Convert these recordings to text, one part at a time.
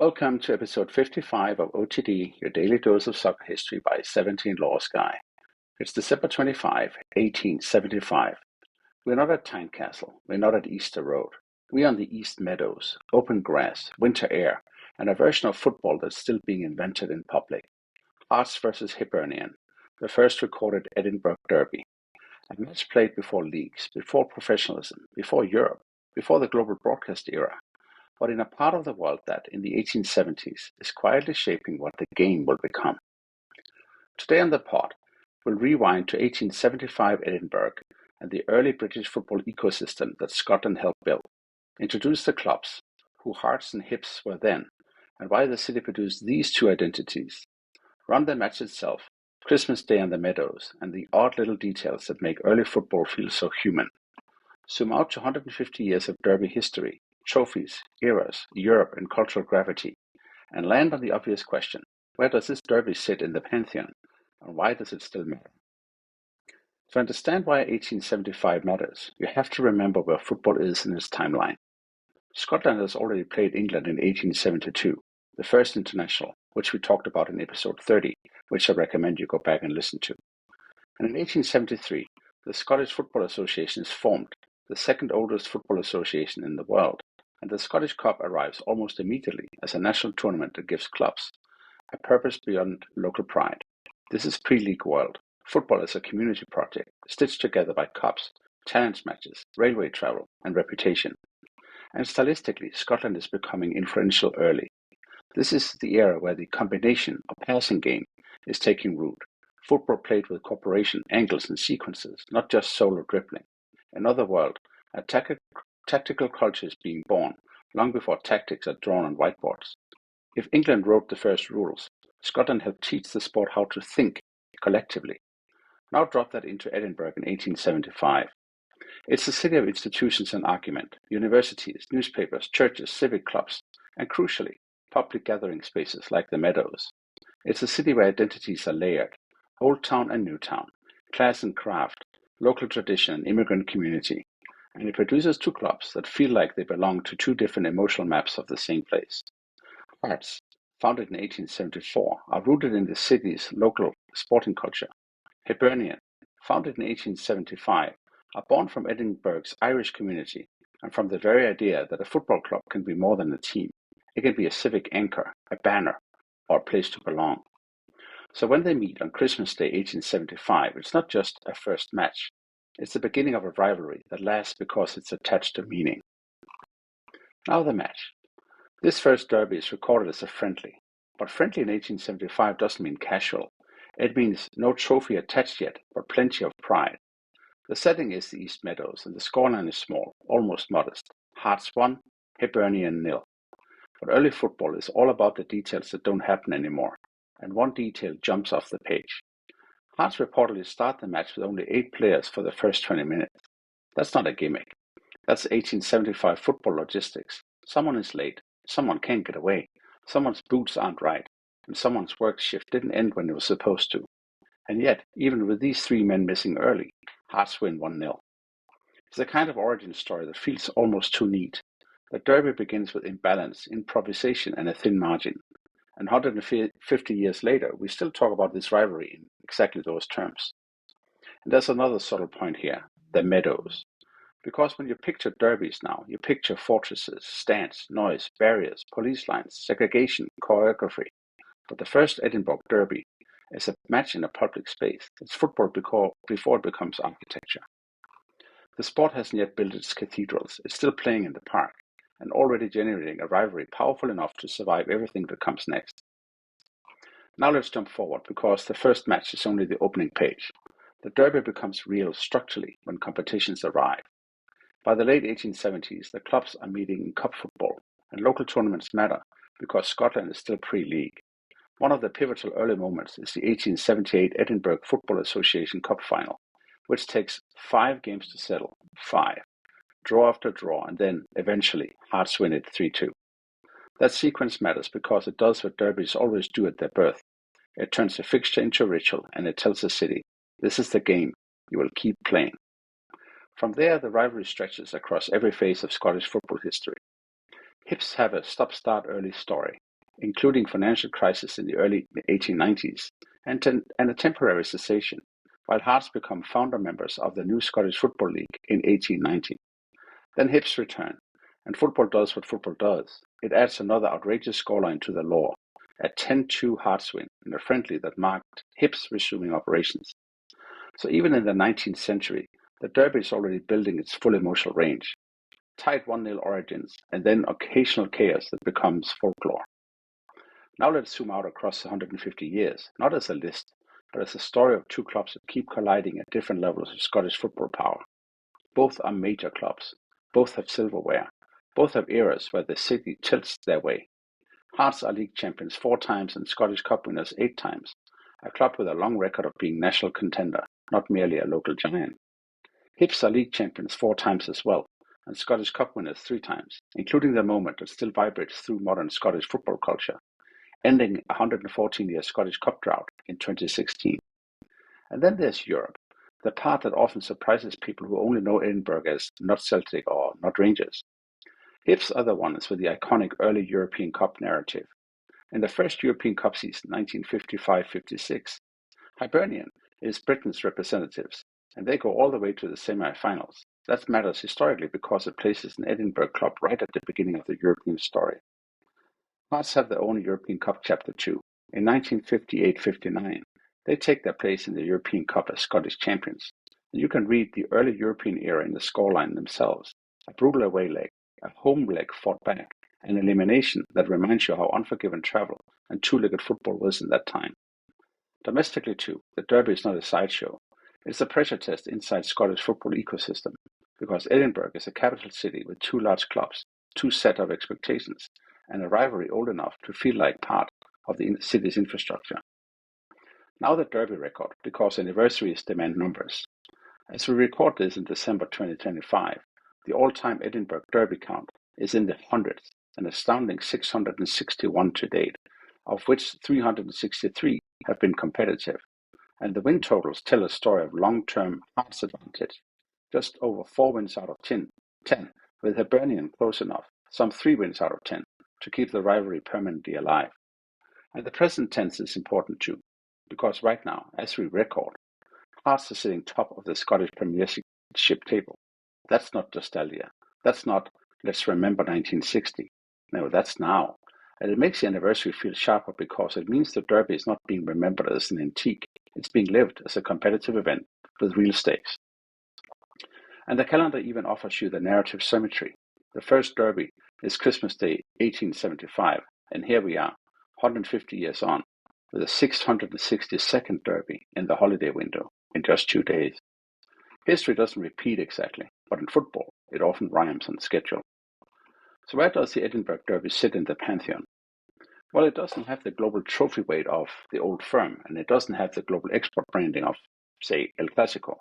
Welcome to episode 55 of OTD, your daily dose of soccer history by 17 Laws Guy. It's December 25, 1875. We're not at Tynecastle, we're not at Easter Road. We're on the East Meadows, open grass, winter air, and a version of football that's still being invented in public. Hearts versus Hibernian, the first recorded Edinburgh derby. A match played before leagues, before professionalism, before Europe, before the global broadcast era, but in a part of the world that, in the 1870s, is quietly shaping what the game will become. Today on the pod, we'll rewind to 1875 Edinburgh and the early British football ecosystem that Scotland helped build, introduce the clubs, who Hearts and Hibs were then, and why the city produced these two identities, run the match itself, Christmas Day on the Meadows, and the odd little details that make early football feel so human. Zoom out to 150 years of derby history, trophies, eras, Europe, and cultural gravity, and land on the obvious question: where does this derby sit in the pantheon, and why does it still matter? To understand why 1875 matters, you have to remember where football is in its timeline. Scotland has already played England in 1872, the first international, which we talked about in episode 30, which I recommend you go back and listen to. And in 1873, the Scottish Football Association is formed, the second oldest football association in the world, and the Scottish Cup arrives almost immediately as a national tournament that gives clubs a purpose beyond local pride. This is pre-league world. Football is a community project, stitched together by cups, talents matches, railway travel, and reputation. And stylistically, Scotland is becoming influential early. This is the era where the combination of passing game is taking root. Football played with cooperation, angles, and sequences, not just solo dribbling. In other words, a tactical culture is being born, long before tactics are drawn on whiteboards. If England wrote the first rules, Scotland helped teach the sport how to think collectively. Now drop that into Edinburgh in 1875. It's a city of institutions and argument, universities, newspapers, churches, civic clubs, and crucially, public gathering spaces like the Meadows. It's a city where identities are layered, old town and new town, class and craft, local tradition and immigrant community, and it produces two clubs that feel like they belong to two different emotional maps of the same place. Hearts, founded in 1874, are rooted in the city's local sporting culture. Hibernian, founded in 1875, are born from Edinburgh's Irish community and from the very idea that a football club can be more than a team. It can be a civic anchor, a banner, or a place to belong. So when they meet on Christmas Day 1875, it's not just a first match. It's the beginning of a rivalry that lasts because it's attached to meaning. Now the match. This first derby is recorded as a friendly, but friendly in 1875 doesn't mean casual. It means no trophy attached yet, but plenty of pride. The setting is the East Meadows, and the scoreline is small, almost modest. Hearts 1, Hibernian 0. But early football is all about the details that don't happen anymore, and one detail jumps off the page. Hearts reportedly start the match with only 8 players for the first 20 minutes. That's not a gimmick. That's 1875 football logistics. Someone is late, someone can't get away, someone's boots aren't right, and someone's work shift didn't end when it was supposed to. And yet, even with these 3 men missing early, Hearts win 1-0. It's a kind of origin story that feels almost too neat. The derby begins with imbalance, improvisation, and a thin margin. And 150 years later, we still talk about this rivalry in exactly those terms. And there's another subtle point here, the Meadows. Because when you picture derbies now, you picture fortresses, stands, noise, barriers, police lines, segregation, choreography. But the first Edinburgh derby is a match in a public space. It's football before it becomes architecture. The sport hasn't yet built its cathedrals. It's still playing in the park, and already generating a rivalry powerful enough to survive everything that comes next. Now let's jump forward, because the first match is only the opening page. The derby becomes real structurally when competitions arrive. By the late 1870s, the clubs are meeting in cup football, and local tournaments matter because Scotland is still pre-league. One of the pivotal early moments is the 1878 Edinburgh Football Association Cup final, which takes 5 games to settle, 5. Draw after draw, and then, eventually, Hearts win it 3-2. That sequence matters because it does what derbies always do at their birth. It turns a fixture into a ritual, and it tells the city, this is the game, you will keep playing. From there, the rivalry stretches across every phase of Scottish football history. Hibs have a stop-start early story. including financial crisis in the early 1890s and a temporary cessation, while Hearts become founder members of the new Scottish Football League in 1890. Then Hibs return, and football does what football does. It adds another outrageous scoreline to the law, a 10-2 Hearts win in a friendly that marked Hibs resuming operations. So even in the 19th century, the derby is already building its full emotional range. Tight 1-0 origins, and then occasional chaos that becomes folklore. Now let's zoom out across 150 years, not as a list, but as a story of two clubs that keep colliding at different levels of Scottish football power. Both are major clubs. Both have silverware. Both have eras where the city tilts their way. Hearts are league champions 4 times and Scottish Cup winners 8 times. A club with a long record of being national contender, not merely a local giant. Hibs are league champions 4 times as well, and Scottish Cup winners 3 times, including the moment that still vibrates through modern Scottish football culture, ending a 114-year Scottish Cup drought in 2016. And then there's Europe, the part that often surprises people who only know Edinburgh as not Celtic or not Rangers. Hibs are the ones with the iconic early European Cup narrative. In the first European Cup season, 1955-56, Hibernian is Britain's representatives, and they go all the way to the semi-finals. That matters historically because it places an Edinburgh club right at the beginning of the European story. Hearts have their own European Cup chapter too. In 1958-59, they take their place in the European Cup as Scottish champions. And you can read the early European era in the scoreline themselves. A brutal away leg, a home leg fought back, an elimination that reminds you how unforgiving travel and two-legged football was in that time. Domestically too, the derby is not a sideshow. It's a pressure test inside Scottish football ecosystem, because Edinburgh is a capital city with 2 large clubs, 2 set of expectations, and a rivalry old enough to feel like part of the city's infrastructure. Now the derby record, because anniversaries demand numbers. As we record this in December 2025, the all-time Edinburgh derby count is in the hundreds, an astounding 661 to date, of which 363 have been competitive. And the win totals tell a story of long-term Hearts advantage, just over 4 wins out of 10, with Hibernian close enough, some 3 wins out of 10, to keep the rivalry permanently alive. And the present tense is important too, because right now, as we record, Hearts are sitting top of the Scottish Premiership table. That's not nostalgia. That's not, let's remember 1960. No, that's now. And it makes the anniversary feel sharper because it means the derby is not being remembered as an antique. It's being lived as a competitive event with real stakes. And the calendar even offers you the narrative symmetry. The first derby is Christmas Day 1875, and here we are, 150 years on, with a 662nd derby in the holiday window in just 2 days. History doesn't repeat exactly, but in football, it often rhymes on schedule. So where does the Edinburgh Derby sit in the pantheon? Well, it doesn't have the global trophy weight of the Old Firm, and it doesn't have the global export branding of, say, El Clasico,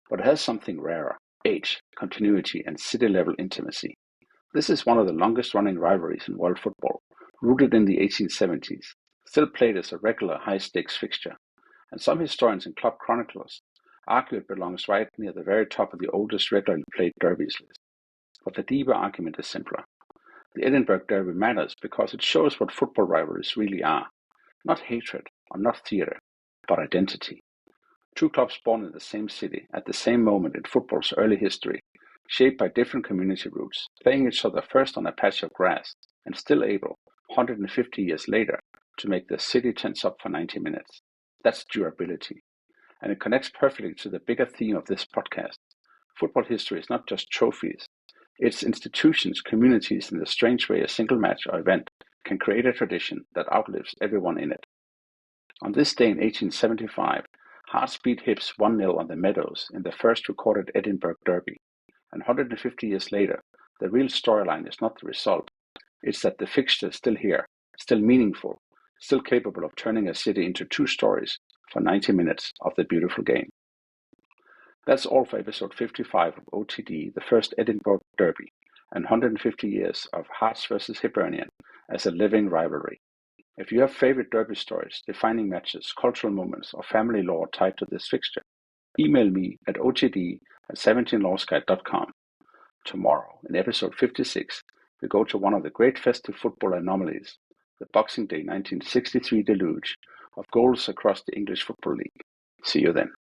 but it has something rarer: age, continuity, and city-level intimacy. This is one of the longest-running rivalries in world football, rooted in the 1870s, still played as a regular high-stakes fixture, and some historians and club chroniclers argue it belongs right near the very top of the oldest regularly played derbies list. But the deeper argument is simpler. The Edinburgh Derby matters because it shows what football rivalries really are. Not hatred or not theatre, but identity. 2 clubs born in the same city at the same moment in football's early history, shaped by different community roots, playing each other first on a patch of grass, and still able, 150 years later, to make the city tense up for 90 minutes. That's durability. And it connects perfectly to the bigger theme of this podcast. Football history is not just trophies. It's institutions, communities, in the strange way a single match or event can create a tradition that outlives everyone in it. On this day in 1875, Hearts beat Hibs 1-0 on the Meadows in the first recorded Edinburgh Derby. And 150 years later, the real storyline is not the result. It's that the fixture is still here, still meaningful, still capable of turning a city into 2 stories for 90 minutes of the beautiful game. That's all for episode 55 of OTD, the first Edinburgh Derby, and 150 years of Hearts versus Hibernian as a living rivalry. If you have favorite derby stories, defining matches, cultural moments, or family lore tied to this fixture, email me at otd@17lawsguide.com. Tomorrow, in episode 56, we go to one of the great festive football anomalies, the Boxing Day 1963 deluge of goals across the English Football League. See you then.